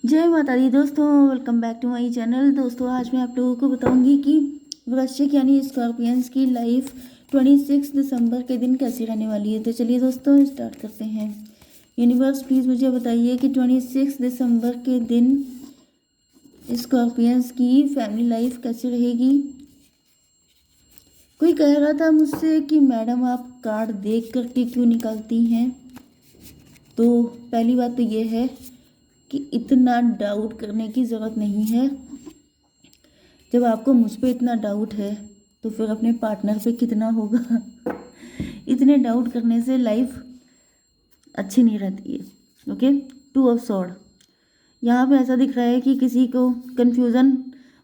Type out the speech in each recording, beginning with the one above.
जय माता दी दोस्तों, welcome back to my channel. दोस्तों आज मैं आप लोगों को बताऊंगी कि वृश्चिक यानी स्कॉर्पियंस की लाइफ 26 दिसंबर के दिन कैसी रहने वाली है। तो चलिए दोस्तों स्टार्ट करते हैं। यूनिवर्स प्लीज़ मुझे बताइए कि 26 दिसंबर के दिन स्कॉर्पियंस की फैमिली लाइफ कैसी रहेगी। कोई कह रहा था मुझसे कि मैडम आप कार्ड देख करके क्यों निकालती हैं। तो पहली बात तो ये है कि इतना डाउट करने की ज़रूरत नहीं है। जब आपको मुझ पे इतना डाउट है तो फिर अपने पार्टनर पे कितना होगा। इतने डाउट करने से लाइफ अच्छी नहीं रहती है। ओके, 2 ऑफ सॉर्ड यहाँ पे ऐसा दिख रहा है कि किसी को कन्फ्यूज़न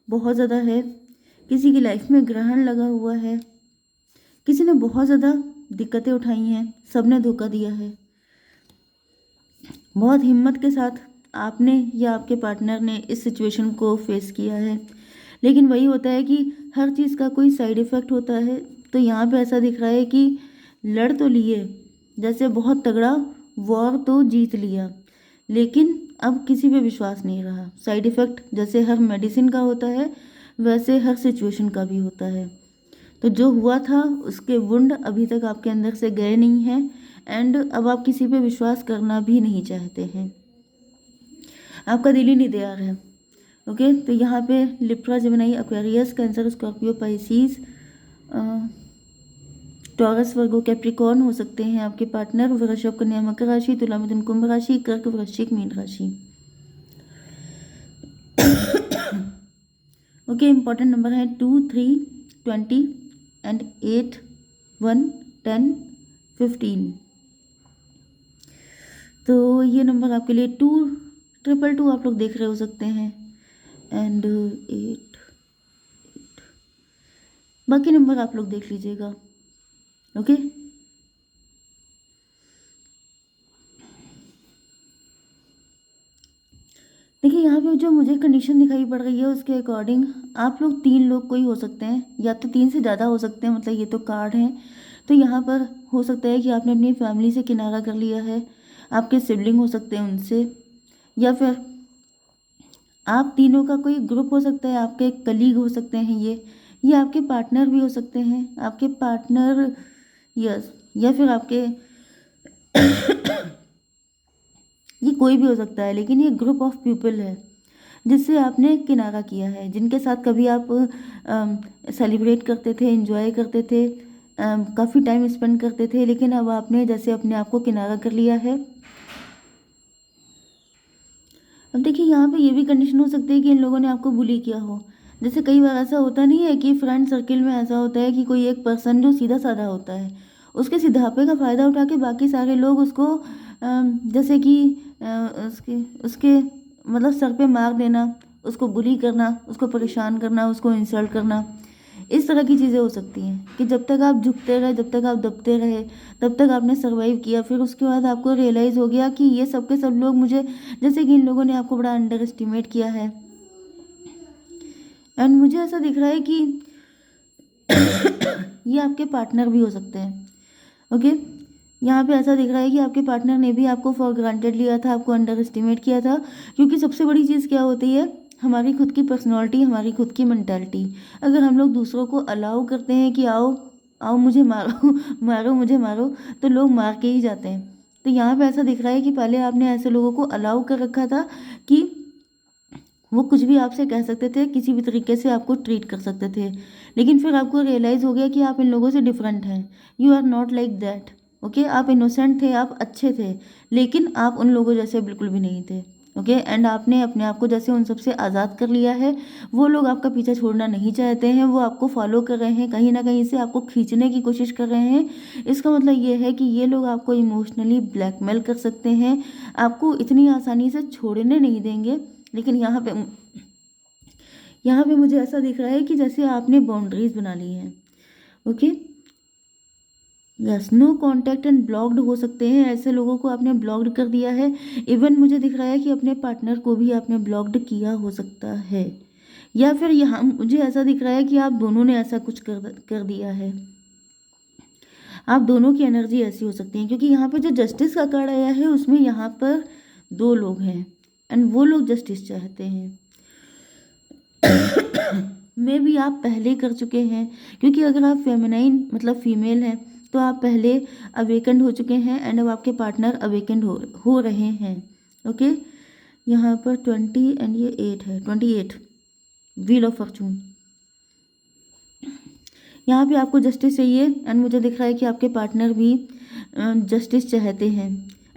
बहुत ज़्यादा है, किसी की लाइफ में ग्रहण लगा हुआ है, किसी ने बहुत ज़्यादा दिक्कतें उठाई हैं, सबने धोखा दिया है। बहुत हिम्मत के साथ आपने या आपके पार्टनर ने इस सिचुएशन को फेस किया है, लेकिन वही होता है कि हर चीज़ का कोई साइड इफ़ेक्ट होता है। तो यहाँ पे ऐसा दिख रहा है कि लड़ तो लिए, जैसे बहुत तगड़ा वॉर तो जीत लिया, लेकिन अब किसी पे विश्वास नहीं रहा। साइड इफ़ेक्ट जैसे हर मेडिसिन का होता है वैसे हर सिचुएशन का भी होता है। तो जो हुआ था उसके वुंड अभी तक आपके अंदर से गए नहीं हैं एंड अब आप किसी पे विश्वास करना भी नहीं चाहते हैं, आपका दिल ही नहीं तैयार है। ओके, तो यहाँ पे Libra, Gemini, Aquarius, Cancer, Scorpio, Pisces, Taurus, Virgo, Capricorn हो सकते हैं आपके पार्टनर। वृषभ, कन्या, मकर राशि, तुला, मिथुन, कुंभ राशि, कर्क, वृश्चिक, मीन राशि। ओके, इंपॉर्टेंट नंबर है 2, 3, 20 एंड 8, 1, 10, 15। तो ये नंबर आपके लिए 2, 222 आप लोग देख रहे हो सकते हैं एंड 8, बाकी नंबर आप लोग देख लीजिएगा। ओके, देखिए यहाँ पे जो मुझे कंडीशन दिखाई पड़ रही है उसके अकॉर्डिंग आप लोग 3 लोग कोई हो सकते हैं, या तो 3 से ज़्यादा हो सकते हैं, मतलब ये तो कार्ड है। तो यहाँ पर हो सकता है कि आपने अपनी फैमिली से किनारा कर लिया है, आपके सिबलिंग हो सकते हैं उनसे, या फिर आप तीनों का कोई ग्रुप हो सकता है, आपके कलीग हो सकते हैं ये आपके पार्टनर भी हो सकते हैं, आपके पार्टनर, यस, या फिर आपके ये कोई भी हो सकता है, लेकिन ये ग्रुप ऑफ पीपल है जिससे आपने किनारा किया है, जिनके साथ कभी आप सेलिब्रेट करते थे, एंजॉय करते थे, काफ़ी टाइम स्पेंड करते थे, लेकिन अब आपने जैसे अपने आप को किनारा कर लिया है। अब देखिए यहाँ पे ये भी कंडीशन हो सकती है कि इन लोगों ने आपको बुली किया हो। जैसे कई बार ऐसा होता नहीं है कि फ्रेंड सर्किल में ऐसा होता है कि कोई एक पर्सन जो सीधा साधा होता है, उसके सीधापे का फ़ायदा उठा के बाकी सारे लोग उसको जैसे कि उसके उसके मतलब सर पे मार देना, उसको बुली करना, उसको परेशान करना, उसको इंसल्ट करना, इस तरह की चीज़ें हो सकती हैं कि जब तक आप झुकते रहे, जब तक आप दबते रहे, तब तक आपने सर्वाइव किया। फिर उसके बाद आपको रियलाइज़ हो गया कि ये सब के सब लोग मुझे, जैसे कि इन लोगों ने आपको बड़ा अंडर एस्टिमेट किया है। एंड मुझे ऐसा दिख रहा है कि ये आपके पार्टनर भी हो सकते हैं। ओके, यहाँ पे ऐसा दिख रहा है कि आपके पार्टनर ने भी आपको फॉर ग्रांटेड लिया था, आपको अंडर एस्टिमेट किया था, क्योंकि सबसे बड़ी चीज़ क्या होती है, हमारी खुद की पर्सनैलिटी, हमारी खुद की मेंटालिटी। अगर हम लोग दूसरों को अलाउ करते हैं कि आओ आओ मुझे मारो मारो मुझे मारो, तो लोग मार के ही जाते हैं। तो यहाँ पे ऐसा दिख रहा है कि पहले आपने ऐसे लोगों को अलाउ कर रखा था कि वो कुछ भी आपसे कह सकते थे, किसी भी तरीके से आपको ट्रीट कर सकते थे, लेकिन फिर आपको रियलाइज़ हो गया कि आप इन लोगों से डिफरेंट हैं। You are not like that. Okay, आप इनोसेंट थे, आप अच्छे थे, लेकिन आप उन लोगों जैसे बिल्कुल भी नहीं थे। ओके, एंड आपने अपने आप को जैसे उन सबसे आज़ाद कर लिया है। वो लोग आपका पीछा छोड़ना नहीं चाहते हैं, वो आपको फॉलो कर रहे हैं, कहीं ना कहीं से आपको खींचने की कोशिश कर रहे हैं। इसका मतलब ये है कि ये लोग आपको इमोशनली ब्लैकमेल कर सकते हैं, आपको इतनी आसानी से छोड़ने नहीं देंगे। लेकिन यहाँ पे मुझे ऐसा दिख रहा है कि जैसे आपने बाउंड्रीज बना ली हैं। Okay, yes, no contact and blocked हो सकते हैं, ऐसे लोगों को आपने ब्लॉक्ड कर दिया है। इवन मुझे दिख रहा है कि अपने पार्टनर को भी आपने ब्लॉक्ड किया हो सकता है, या फिर यहाँ मुझे ऐसा दिख रहा है कि आप दोनों ने ऐसा कुछ कर दिया है। आप दोनों की एनर्जी ऐसी हो सकती है, क्योंकि यहाँ पे जो जस्टिस का कार्ड आया है उसमें यहाँ पर 2 लोग हैं। एंड वो लोग जस्टिस चाहते हैं। मे भी आप पहले कर चुके हैं, क्योंकि अगर आप फेमिनाइन मतलब फीमेल हैं तो आप पहले अवेकेंड हो चुके हैं एंड अब आपके पार्टनर अवेकेंड हो रहे हैं। ओके, यहाँ पर 20 एंड ये 8 है, 28 व्हील ऑफ फॉर्चून। यहाँ पे आपको जस्टिस चाहिए एंड मुझे दिख रहा है कि आपके पार्टनर भी जस्टिस चाहते हैं।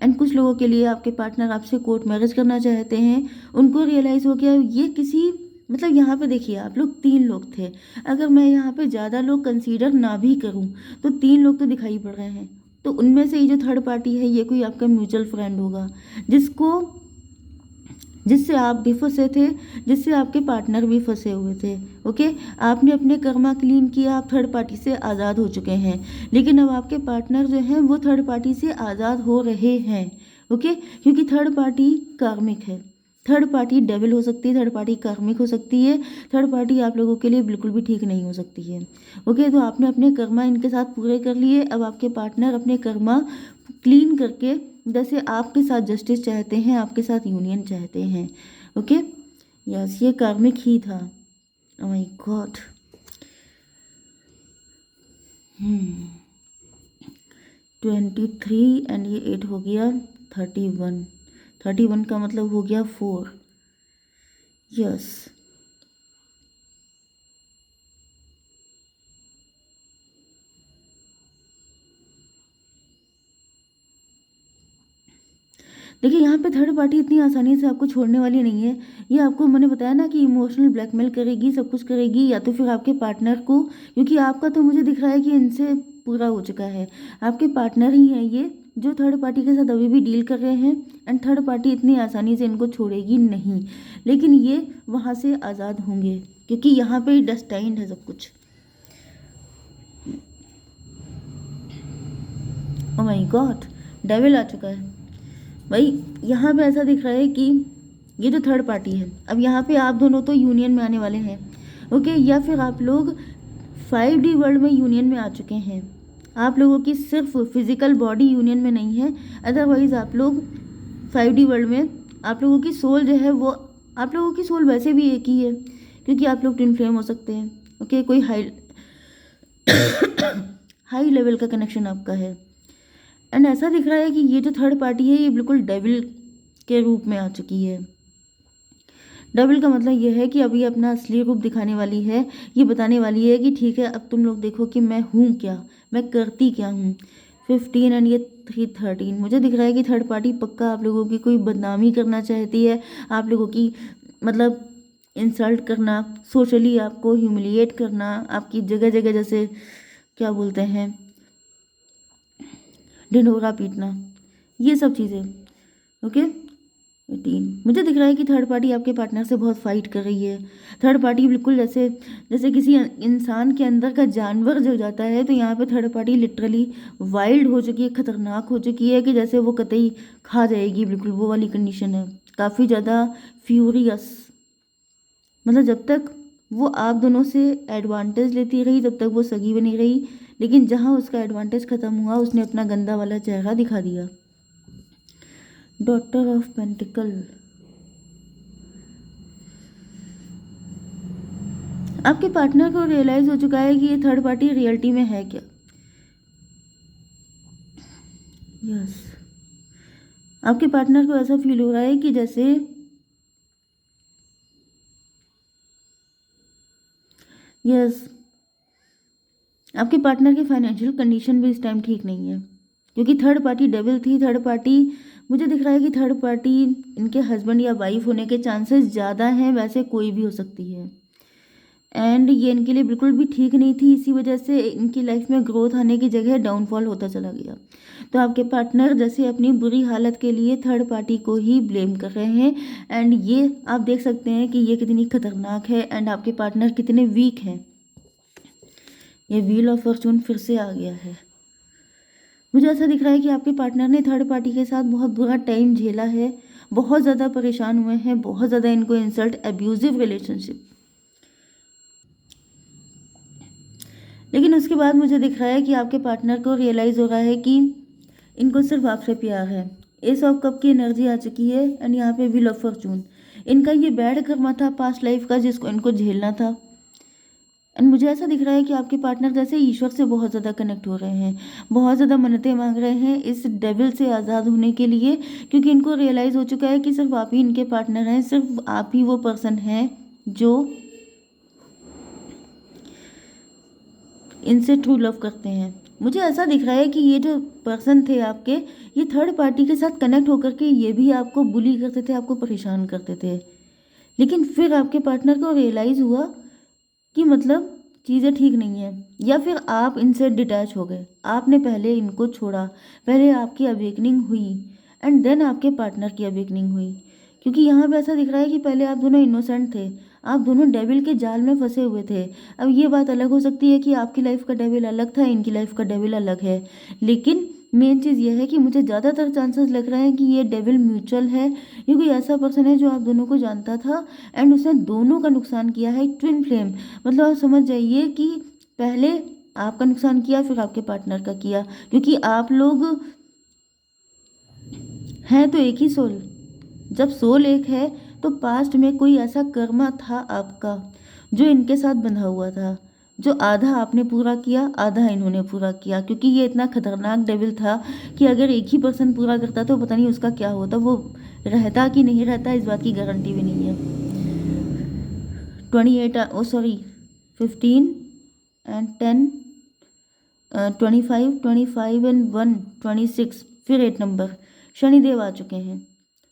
एंड कुछ लोगों के लिए आपके पार्टनर आपसे कोर्ट मैरिज करना चाहते हैं। उनको रियलाइज़ हो गया ये किसी मतलब यहाँ पे देखिए आप लोग 3 लोग थे, अगर मैं यहाँ पे ज़्यादा लोग कंसीडर ना भी करूँ तो 3 लोग तो दिखाई पड़ रहे हैं। तो उनमें से ये जो थर्ड पार्टी है ये कोई आपका म्यूचुअल फ्रेंड होगा जिससे आप भी फंसे थे, जिससे आपके पार्टनर भी फंसे हुए थे। ओके, आपने अपने कर्मा क्लीन किया, आप थर्ड पार्टी से आज़ाद हो चुके हैं, लेकिन अब आपके पार्टनर जो हैं वो थर्ड पार्टी से आज़ाद हो रहे हैं। ओके, क्योंकि थर्ड पार्टी कार्मिक है, थर्ड पार्टी डेविल हो सकती है, थर्ड पार्टी कार्मिक हो सकती है, थर्ड पार्टी आप लोगों के लिए बिल्कुल भी ठीक नहीं हो सकती है। ओके, तो आपने अपने कर्मा इनके साथ पूरे कर लिए, अब आपके पार्टनर अपने कर्मा क्लीन करके जैसे आपके साथ जस्टिस चाहते हैं, आपके साथ यूनियन चाहते हैं। ओके, यस, ये कार्मिक ही था। Oh my God. 23 एंड ये 8 हो गया 31। 31 का मतलब हो गया 4। यस, देखिए यहाँ पे थर्ड पार्टी इतनी आसानी से आपको छोड़ने वाली नहीं है। ये आपको मैंने बताया ना कि इमोशनल ब्लैकमेल करेगी, सब कुछ करेगी, या तो फिर आपके पार्टनर को, क्योंकि आपका तो मुझे दिख रहा है कि इनसे पूरा हो चुका है। आपके पार्टनर ही हैं ये जो थर्ड पार्टी के साथ अभी भी डील कर रहे हैं, एंड थर्ड पार्टी इतनी आसानी से इनको छोड़ेगी नहीं, लेकिन ये वहाँ से आज़ाद होंगे क्योंकि यहाँ पे डेस्टाइन्ड है सब कुछ। ओह माय गॉड, डेविल आ चुका है भाई। यहाँ पे ऐसा दिख रहा है कि ये जो थर्ड पार्टी है, अब यहाँ पे आप दोनों तो यूनियन में आने वाले हैं। ओके, या फिर आप लोग 5D वर्ल्ड में यूनियन में आ चुके हैं। आप लोगों की सिर्फ फिजिकल बॉडी यूनियन में नहीं है, अदरवाइज आप लोग 5D वर्ल्ड में आप लोगों की सोल जो है वो, आप लोगों की सोल वैसे भी एक ही है क्योंकि आप लोग ट्विन फ्लेम हो सकते हैं। ओके, कोई हाई लेवल का कनेक्शन आपका है। एंड ऐसा दिख रहा है कि ये जो थर्ड पार्टी है ये बिल्कुल डेविल के रूप में आ चुकी है। डेविल का मतलब ये है कि अभी अपना असली रूप दिखाने वाली है, ये बताने वाली है कि ठीक है अब तुम लोग देखो कि मैं हूँ क्या, मैं करती क्या हूँ। 15 एंड ये 13, मुझे दिख रहा है कि थर्ड पार्टी पक्का आप लोगों की कोई बदनामी करना चाहती है, आप लोगों की मतलब इंसल्ट करना, सोशली आपको ह्यूमिलिएट करना, आपकी जगह जगह जैसे क्या बोलते हैं ढिंढोरा पीटना, ये सब चीज़ें। ओके, 18, मुझे दिख रहा है कि थर्ड पार्टी आपके पार्टनर से बहुत फाइट कर रही है। थर्ड पार्टी बिल्कुल जैसे जैसे किसी इंसान के अंदर का जानवर जो जाता है, तो यहाँ पे थर्ड पार्टी लिटरली वाइल्ड हो चुकी है, खतरनाक हो चुकी है कि जैसे वो कतई खा जाएगी, बिल्कुल वो वाली कंडीशन है। काफ़ी ज़्यादा फ्यूरियस, मतलब जब तक वो आप दोनों से एडवांटेज लेती रही तब तक वो सगी बनी रही, लेकिन जहाँ उसका एडवांटेज ख़त्म हुआ उसने अपना गंदा वाला चेहरा दिखा दिया। डॉटर ऑफ पेंटिकल, आपके पार्टनर को रियलाइज हो चुका है कि ये थर्ड पार्टी रियलिटी में है क्या। यस, आपके पार्टनर को ऐसा फील हो रहा है कि जैसे यस आपके पार्टनर की फाइनेंशियल कंडीशन भी इस टाइम ठीक नहीं है क्योंकि थर्ड पार्टी डेविल थी। थर्ड पार्टी मुझे दिख रहा है कि थर्ड पार्टी इनके हस्बैंड या वाइफ होने के चांसेस ज़्यादा हैं, वैसे कोई भी हो सकती है। एंड ये इनके लिए बिल्कुल भी ठीक नहीं थी, इसी वजह से इनकी लाइफ में ग्रोथ आने की जगह डाउनफॉल होता चला गया। तो आपके पार्टनर जैसे अपनी बुरी हालत के लिए थर्ड पार्टी को ही ब्लेम कर रहे हैं, एंड ये आप देख सकते हैं कि ये कितनी खतरनाक है एंड आपके पार्टनर कितने वीक हैं। ये व्हील ऑफ फॉर्चून फिर से आ गया है। मुझे ऐसा दिख रहा है कि आपके पार्टनर ने थर्ड पार्टी के साथ बहुत बुरा टाइम झेला है, बहुत ज़्यादा परेशान हुए हैं, बहुत ज़्यादा इनको इंसल्ट, एब्यूजिव रिलेशनशिप, लेकिन उसके बाद मुझे दिख रहा है कि आपके पार्टनर को रियलाइज़ हो रहा है कि इनको सिर्फ आपसे प्यार है, एस ऑफ कप की एनर्जी आ चुकी है एंड यहाँ पे व्हील ऑफ फॉर्चून। इनका ये बैड कर्मा था पास्ट लाइफ का जिसको इनको झेलना था। एंड मुझे ऐसा दिख रहा है कि आपके पार्टनर जैसे ईश्वर से बहुत ज़्यादा कनेक्ट हो रहे हैं, बहुत ज़्यादा मन्नतें मांग रहे हैं इस डेविल से आज़ाद होने के लिए, क्योंकि इनको रियलाइज़ हो चुका है कि सिर्फ आप ही इनके पार्टनर हैं, सिर्फ आप ही वो पर्सन हैं जो इनसे ट्रू लव करते हैं। मुझे ऐसा दिख रहा है कि ये जो पर्सन थे आपके, ये थर्ड पार्टी के साथ कनेक्ट होकर के ये भी आपको बुली करते थे, आपको परेशान करते थे, लेकिन फिर आपके पार्टनर को रियलाइज़ हुआ कि मतलब चीज़ें ठीक नहीं है, या फिर आप इनसे डिटैच हो गए, आपने पहले इनको छोड़ा, पहले आपकी अवेकनिंग हुई एंड देन आपके पार्टनर की अवेकनिंग हुई। क्योंकि यहाँ पे ऐसा दिख रहा है कि पहले आप दोनों इनोसेंट थे, आप दोनों डेविल के जाल में फंसे हुए थे। अब ये बात अलग हो सकती है कि आपकी लाइफ का डेविल अलग था, इनकी लाइफ का डेविल अलग है, लेकिन मेन चीज़ यह है कि मुझे ज़्यादातर चांसेस लग रहे हैं कि ये डेविल म्यूचुअल है। ये कोई ऐसा पर्सन है जो आप दोनों को जानता था एंड उसने दोनों का नुकसान किया है। ट्विन फ्लेम, मतलब आप समझ जाइए कि पहले आपका नुकसान किया फिर आपके पार्टनर का किया, क्योंकि आप लोग हैं तो एक ही सोल। जब सोल एक है तो पास्ट में कोई ऐसा कर्मा था आपका जो इनके साथ बंधा हुआ था, जो आधा आपने पूरा किया, आधा इन्होंने पूरा किया। क्योंकि ये इतना खतरनाक डेविल था कि अगर एक ही पर्सन पूरा करता तो पता नहीं उसका क्या होता, वो रहता कि नहीं रहता इस बात की गारंटी भी नहीं है। 15 एंड 10, 25 एंड 1, 26, फिर 8 नंबर शनिदेव आ चुके हैं।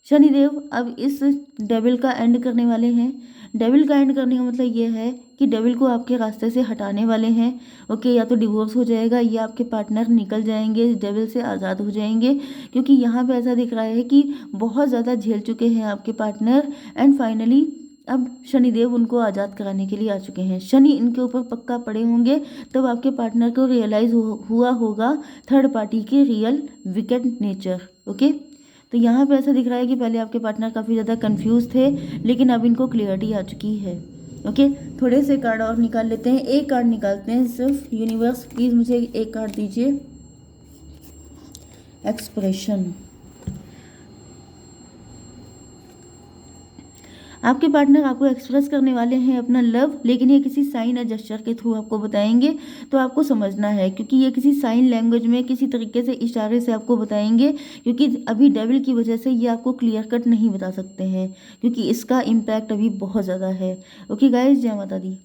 शनिदेव अब इस डेविल का एंड करने वाले हैं। डेविल का एंड करने का मतलब ये है कि डेविल को आपके रास्ते से हटाने वाले हैं। ओके, या तो डिवोर्स हो जाएगा या आपके पार्टनर निकल जाएंगे, डेविल से आज़ाद हो जाएंगे। क्योंकि यहाँ पे ऐसा दिख रहा है कि बहुत ज़्यादा झेल चुके हैं आपके पार्टनर एंड फाइनली अब शनिदेव उनको आज़ाद कराने के लिए आ चुके हैं। शनि इनके ऊपर पक्का पड़े होंगे, तब आपके पार्टनर को रियलाइज़ हुआ होगा थर्ड पार्टी के रियल विकेड नेचर। ओके, तो यहाँ पे ऐसा दिख रहा है कि पहले आपके पार्टनर काफ़ी ज़्यादा कंफ्यूज थे, लेकिन अब इनको क्लियरिटी आ चुकी है। ओके, थोड़े से कार्ड और निकाल लेते हैं, एक कार्ड निकालते हैं सिर्फ। यूनिवर्स प्लीज़ मुझे एक कार्ड दीजिए। एक्सप्रेशन। आपके पार्टनर आपको एक्सप्रेस करने वाले हैं अपना लव, लेकिन ये किसी साइन या जेस्चर के थ्रू आपको बताएंगे, तो आपको समझना है। क्योंकि ये किसी साइन लैंग्वेज में किसी तरीके से इशारे से आपको बताएंगे, क्योंकि अभी डेविल की वजह से ये आपको क्लियर कट नहीं बता सकते हैं, क्योंकि इसका इम्पैक्ट अभी बहुत ज़्यादा है। ओके गाइस, जय माता दी।